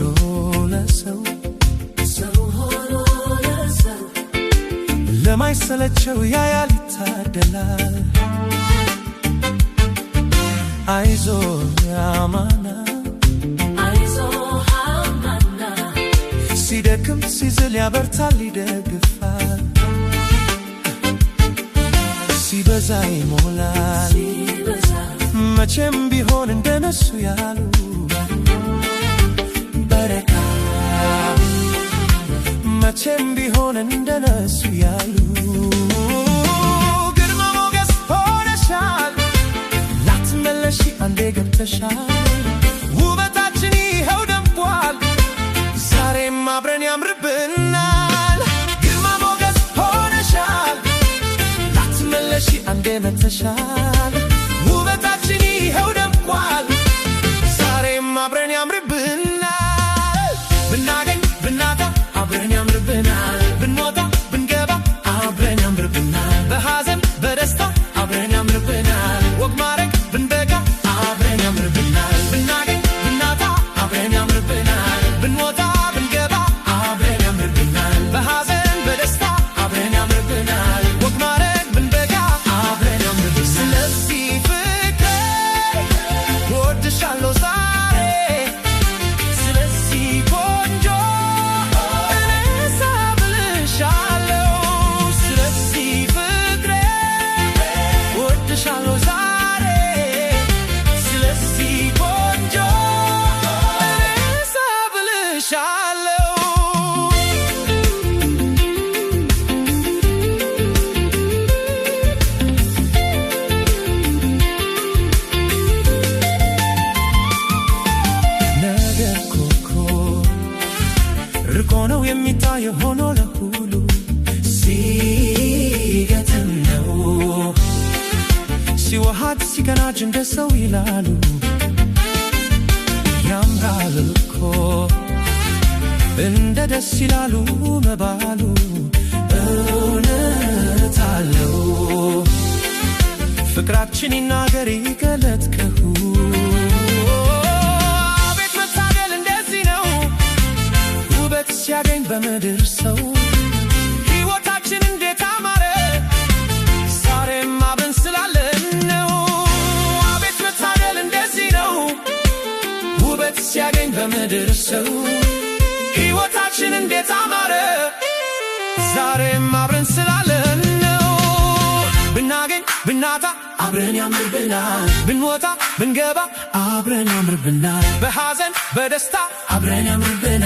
ሆኖ ለሰው ለማይሰለቸው ያያል ይታደላል አይዞ ያማና ሲደክም ሲዝል ያበርታል ይደግፋል ሲበዛ ይሞላል መቼም ቢሆን እንደነሱ ያሉ በረካ መቼም ቢሆን እንደነሱ ያሉ ግርማ ሞገስ ሆነሻል ላትመለሺ አንዴ ገብተሻል ውበታችን ይኸው ደምቋል ዛሬም አብረን ያምርብናል ግርማ ሞገስ ሆነሻል ላትመለሺ አንዴ መተሻል ውበታችን ይኸው ደምቋል ዛሬም አብረን ያምርብናል ብናገኝ ብናጣ አብረን ያምርብናል ብንወጣ ብንገባ አብረን ያምርብናል በሐዘን በደስታ አብረን ያምርብናል ወግ ማረግ ብንበጋ አብረን ያምርብናል ብናገኝ ብናጣ አብረን ያምርብናል ብንወጣ ብንገባ አብረን ያምርብናል በሐዘን በደስታ አብረን ያምርብናል ወግ ማረግ ብንበጋ አብረን ያምርብናል ስለዚህ ፍቅሬ ወድሻለሁ ዛሬ ስለዚህ ቆንጆ ርቆ ነው የሚታየው ሆኖ ለሁሉ ሲገትም ነው ሲዋሃድ ሲቀናጅ እንደ ሰው ይላሉ ያምራል እኮ እንደ ደስ ይላሉ መባሉ እውነት አለው ፍቅራችን ይናገር ይገለጥ ከሁ አቤት መታደል እንደዚህ ነው ውበት ሲያገኝ በምድር ሰው ሕይወታችን እንዴት አማረ ዛሬም አብረን ስላለን ነው አቤት መታደል እንደዚህ ነው ውበት ሲያገኝ በምድር ሰው ሕይወታችን እንዴት አማረ ዛሬም አብረን ስላለን ነው ብናገኝ ብናጣ አብረን ያምርብናል ብንወጣ ብንገባ አብረን ያምርብናል በሐዘን በደስታ አብረን ያምርብናል